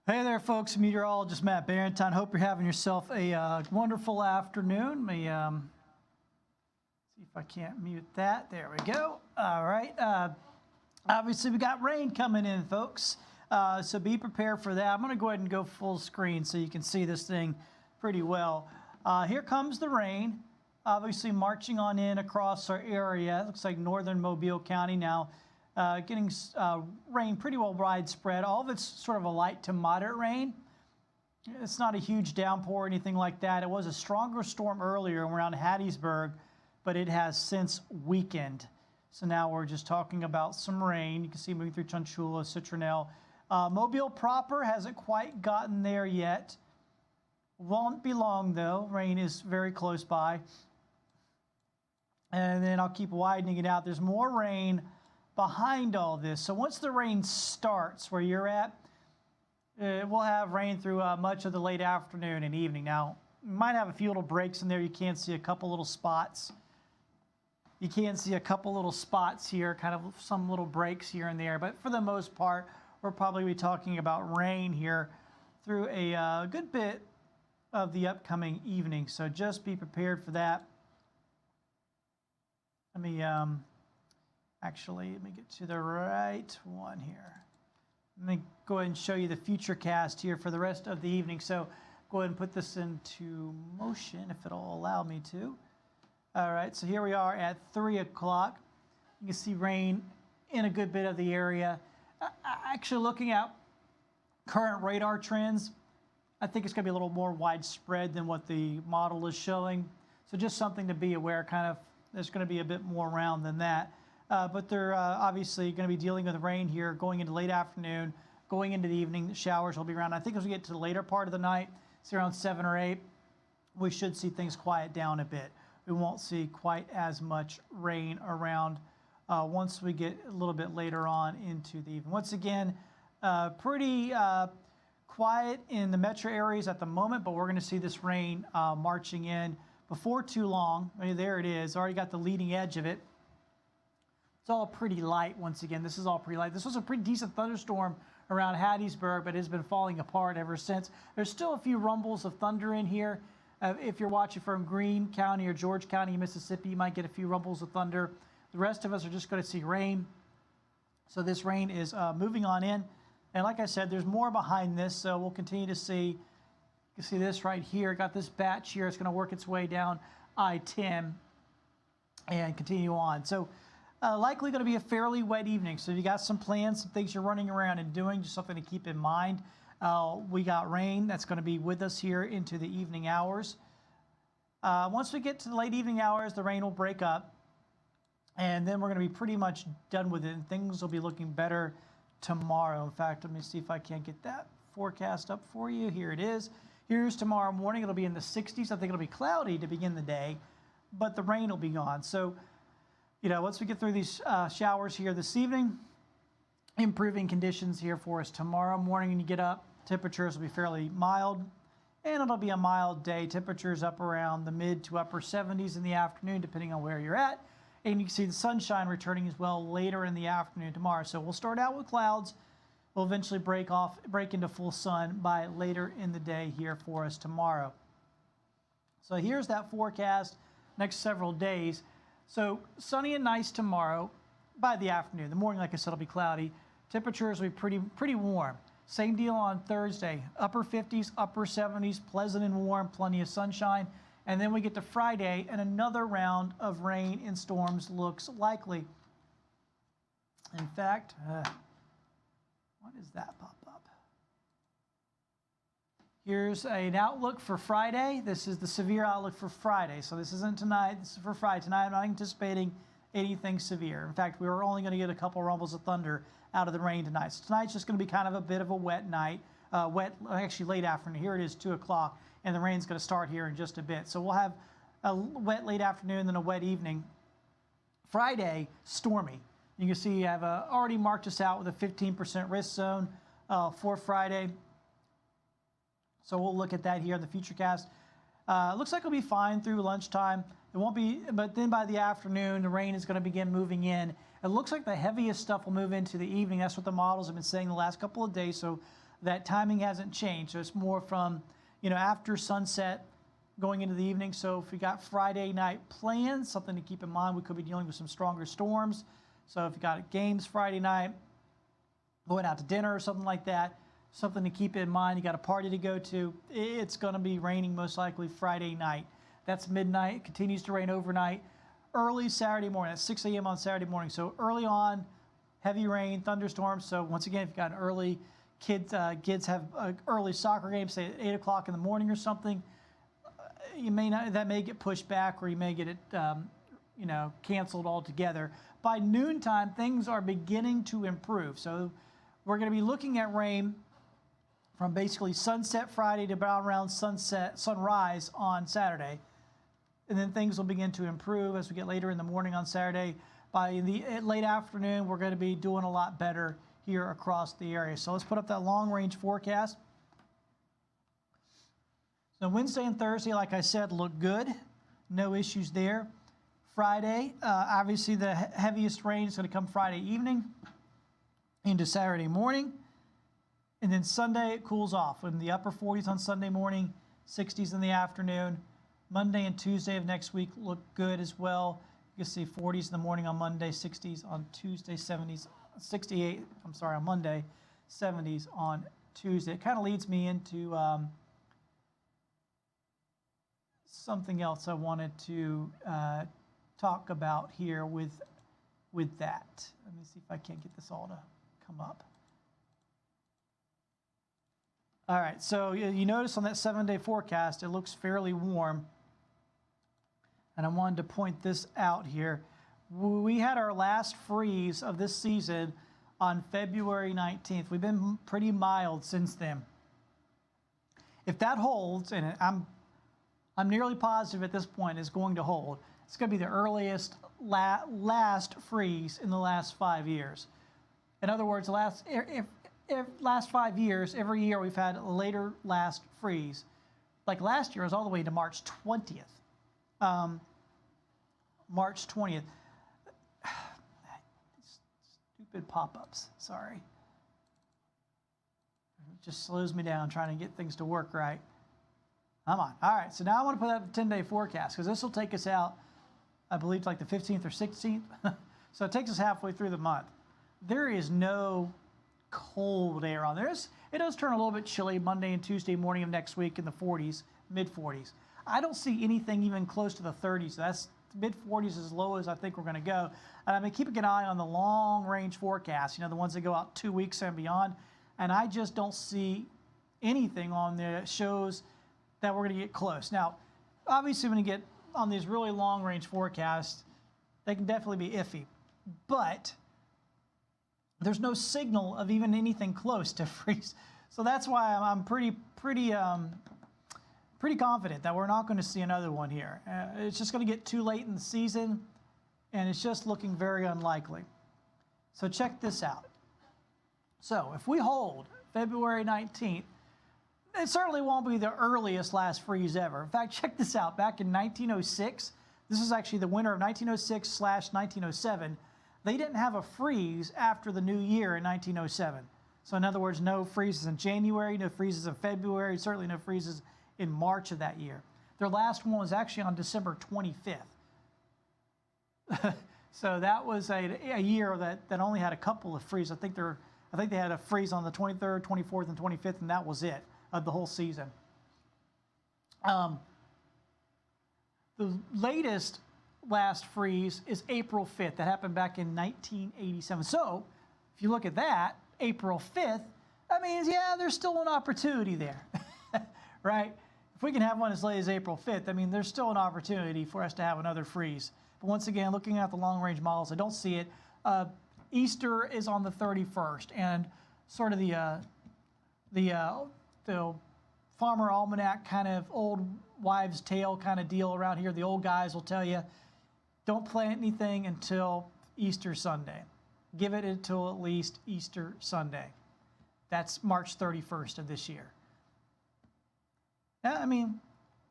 Hey there, folks. Meteorologist Matt Barrentine. Hope you're having yourself a wonderful afternoon. Let me see if I can't mute that. There we go. All right. Obviously, we got rain coming in, folks. So be prepared for that. I'm going to go ahead and go full screen so you can see this thing pretty well. Here comes the rain, obviously marching on in across our area. It looks like northern Mobile County now. Getting rain pretty well widespread. All of it's sort of a light to moderate rain. It's not a huge downpour or anything like that. It was a stronger storm earlier around Hattiesburg, but it has since weakened. So now we're just talking about some rain. You can see moving through Chunchula, Citronelle. Mobile proper hasn't quite gotten there yet. Won't be long though. Rain is very close by. And then I'll keep widening it out. There's more rain behind all this. So once the rain starts where you're at, we'll have rain through much of the late afternoon and evening. Now, you might have a few little breaks in there. You can't see a couple little spots. You can see a couple little spots here, kind of some little breaks here and there. But for the most part, we're probably be talking about rain here through a good bit of the upcoming evening. So just be prepared for that. Let me get to the right one here. Let me go ahead and show you the future cast here for the rest of the evening. So go ahead and put this into motion if it'll allow me to. All right, so here we are at 3 o'clock. You can see rain in a good bit of the area. Actually, looking at current radar trends, I think it's going to be a little more widespread than what the model is showing. So just something to be aware, kind of, there's going to be a bit more around than that. But they're obviously going to be dealing with rain here going into late afternoon, going into the evening. The showers will be around. I think as we get to the later part of the night, it's around 7 or 8, we should see things quiet down a bit. We won't see quite as much rain around once we get a little bit later on into the evening. Once again, pretty quiet in the metro areas at the moment, but we're going to see this rain marching in before too long. I mean, there it is. Already got the leading edge of it. It's all pretty light once again. This is all pretty light. This was a pretty decent thunderstorm around Hattiesburg, but it's been falling apart ever since. There's still a few rumbles of thunder in here. If you're watching from Greene County or George County, Mississippi, you might get a few rumbles of thunder. The rest of us are just going to see rain. So this rain is moving on in. And like I said, there's more behind this, so we'll continue to see. You can see this right here. Got this batch here. It's going to work its way down I-10 and continue on. So likely going to be a fairly wet evening. So if you got some plans, some things you're running around and doing, just something to keep in mind. We got rain that's going to be with us here into the evening hours. Once we get to the late evening hours, the rain will break up. And then we're going to be pretty much done with it. And things will be looking better tomorrow. In fact, let me see if I can't get that forecast up for you. Here it is. Here's tomorrow morning. It'll be in the 60s. I think it'll be cloudy to begin the day, but the rain will be gone. So, you know, once we get through these showers here this evening, improving conditions here for us tomorrow morning. When you get up, temperatures will be fairly mild, and it'll be a mild day. Temperatures up around the mid to upper 70s in the afternoon, depending on where you're at. And you can see the sunshine returning as well later in the afternoon tomorrow. So we'll start out with clouds. We'll eventually break into full sun by later in the day here for us tomorrow. So here's that forecast next several days. So sunny and nice tomorrow by the afternoon. The morning, like I said, will be cloudy. Temperatures will be pretty warm. Same deal on Thursday. Upper 50s, upper 70s, pleasant and warm, plenty of sunshine. And then we get to Friday, and another round of rain and storms looks likely. In fact, what does that pop up? Here's an outlook for Friday. This is the severe outlook for Friday. So this isn't tonight. This is for Friday. Tonight, I'm not anticipating anything severe. In fact, we were only going to get a couple rumbles of thunder out of the rain tonight. So tonight's just going to be kind of a bit of a wet night. Actually late afternoon. Here it is, 2 o'clock, and the rain's going to start here in just a bit. So we'll have a wet late afternoon, then a wet evening. Friday, stormy. You can see I've already marked us out with a 15% risk zone for Friday. So we'll look at that here in the futurecast. Looks like it'll be fine through lunchtime. It won't be, but then by the afternoon, the rain is going to begin moving in. It looks like the heaviest stuff will move into the evening. That's what the models have been saying the last couple of days. So that timing hasn't changed. So it's more from, after sunset going into the evening. So if we got Friday night plans, something to keep in mind, we could be dealing with some stronger storms. So if you got games Friday night, going out to dinner or something like that, something to keep in mind. You got a party to go to. It's going to be raining most likely Friday night. That's midnight. It continues to rain overnight. Early Saturday morning, at 6 a.m. on Saturday morning. So early on, heavy rain, thunderstorms. So once again, if you've got an early kids have an early soccer game, say at 8 o'clock in the morning or something, that may get pushed back, or you may get it canceled altogether. By noontime, things are beginning to improve. So we're going to be looking at rain from basically sunset Friday to about around sunrise on Saturday. And then things will begin to improve as we get later in the morning on Saturday. By the late afternoon, we're going to be doing a lot better here across the area. So let's put up that long range forecast. So Wednesday and Thursday, like I said, look good. No issues there. Friday, obviously the heaviest rain is going to come Friday evening into Saturday morning. And then Sunday, it cools off in the upper 40s on Sunday morning, 60s in the afternoon. Monday and Tuesday of next week look good as well. You can see 40s in the morning on Monday, 60s on Tuesday, 70s, 68, on Monday, 70s on Tuesday. It kind of leads me into something else I wanted to talk about here with that. Let me see if I can't get this all to come up. All right, so you notice on that 7-day forecast, it looks fairly warm. And I wanted to point this out here. We had our last freeze of this season on February 19th. We've been pretty mild since then. If that holds, and I'm nearly positive at this point it's going to hold, it's going to be the earliest last freeze in the last 5 years. In other words, last 5 years, every year we've had a later last freeze. Like last year, it was all the way to March 20th. March 20th. Stupid pop-ups, sorry. It just slows me down trying to get things to work right. Come on. All right, so now I want to put up a 10-day forecast, because this will take us out, I believe, like the 15th or 16th. So it takes us halfway through the month. There is no cold air on there. It does turn a little bit chilly Monday and Tuesday morning of next week in the 40s, mid-40s. I don't see anything even close to the 30s. That's mid-40s as low as I think we're going to go. And I've been keeping an eye on the long-range forecasts, the ones that go out 2 weeks and beyond. And I just don't see anything on there that shows that we're going to get close. Now, obviously, when you get on these really long-range forecasts, they can definitely be iffy. But there's no signal of even anything close to freeze. So that's why I'm pretty confident that we're not going to see another one here. It's just going to get too late in the season, and it's just looking very unlikely. So check this out. So if we hold February 19th, it certainly won't be the earliest last freeze ever. In fact, check this out. Back in 1906, this is actually the winter of 1906/1907, they didn't have a freeze after the new year in 1907. So in other words, no freezes in January, no freezes in February, certainly no freezes in March of that year. Their last one was actually on December 25th. So that was a year that only had a couple of freezes. I think they had a freeze on the 23rd, 24th, and 25th, and that was it of the whole season. The latest last freeze is April 5th. That happened back in 1987. So if you look at that, April 5th, that means, yeah, there's still an opportunity there, right? If we can have one as late as April 5th, I mean, there's still an opportunity for us to have another freeze. But once again, looking at the long-range models, I don't see it. Easter is on the 31st, and sort of the Farmer Almanac kind of old wives' tale kind of deal around here. The old guys will tell you, don't plant anything until Easter Sunday. Give it until at least Easter Sunday. That's March 31st of this year. I mean,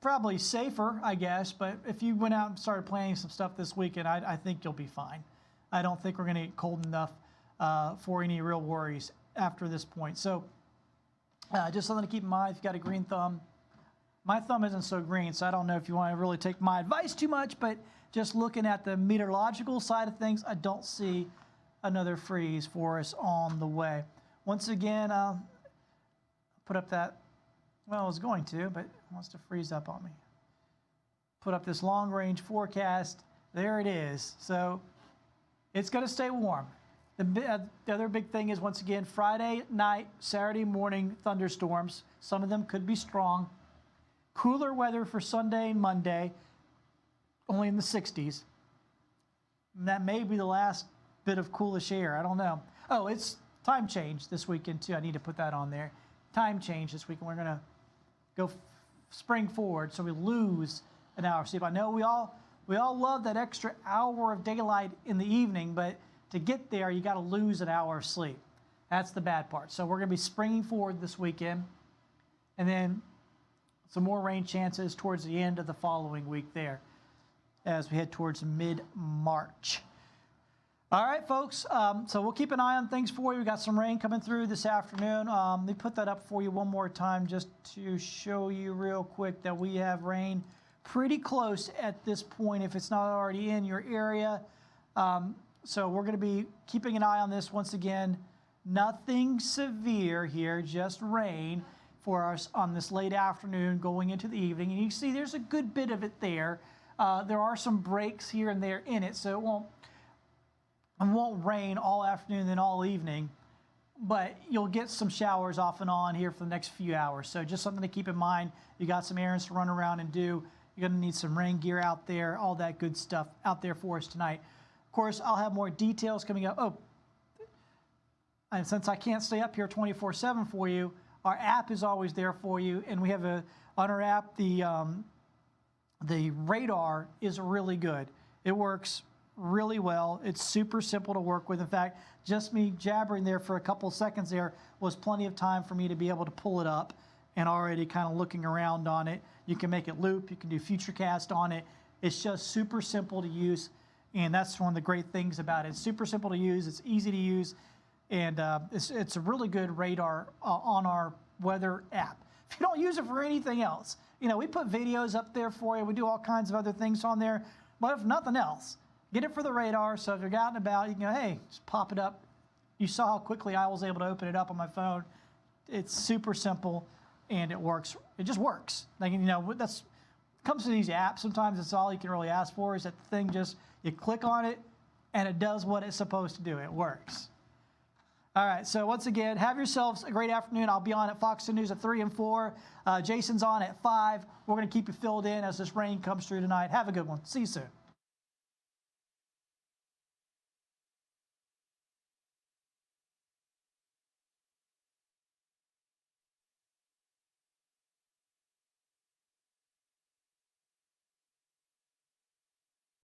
probably safer, I guess, but if you went out and started planting some stuff this weekend, I think you'll be fine. I don't think we're going to get cold enough for any real worries after this point. So Just something to keep in mind if you've got a green thumb. My thumb isn't so green, so I don't know if you want to really take my advice too much, but just looking at the meteorological side of things, I don't see another freeze for us on the way. Once again, put up that, well, I was going to, but it wants to freeze up on me. Put up this long-range forecast. There it is. So it's going to stay warm. The other big thing is, once again, Friday night, Saturday morning thunderstorms. Some of them could be strong. Cooler weather for Sunday and Monday, only in the 60s. And that may be the last bit of coolish air. I don't know. Oh, it's time change this weekend, too. I need to put that on there. Time change this weekend. We're going to go spring forward, so we lose an hour of sleep. I know we all love that extra hour of daylight in the evening, but to get there, you got to lose an hour of sleep. That's the bad part. So we're going to be springing forward this weekend, and then some more rain chances towards the end of the following week there as we head towards mid-March. All right, folks, so we'll keep an eye on things for you. We got some rain coming through this afternoon. Let me put that up for you one more time just to show you real quick that we have rain pretty close at this point if it's not already in your area. So we're going to be keeping an eye on this once again. Nothing severe here, just rain for us on this late afternoon going into the evening. And you see there's a good bit of it there. There are some breaks here and there in it, so it won't rain all afternoon and all evening, but you'll get some showers off and on here for the next few hours. So just something to keep in mind. You got some errands to run around and do. You're going to need some rain gear out there, all that good stuff out there for us tonight. Of course, I'll have more details coming up. Oh, and since I can't stay up here 24/7 for you, our app is always there for you, and we have on our app, the radar is really good. It works really well. It's super simple to work with. In fact, just me jabbering there for a couple of seconds there was plenty of time for me to be able to pull it up and already kind of looking around on it. You can make it loop. You can do Futurecast on it. It's just super simple to use, and that's one of the great things about it. It's super simple to use. It's easy to use, and it's a really good radar on our weather app. If you don't use it for anything else, we put videos up there for you. We do all kinds of other things on there, but if nothing else, get it for the radar. So if you're out and about, you can go, hey, just pop it up. You saw how quickly I was able to open it up on my phone. It's super simple, and it works. It just works. Like, that's comes to these apps. Sometimes it's all you can really ask for is that the thing you click on it, and it does what it's supposed to do. It works. All right, so once again, have yourselves a great afternoon. I'll be on at Fox News at 3 and 4. Jason's on at 5. We're going to keep you filled in as this rain comes through tonight. Have a good one. See you soon.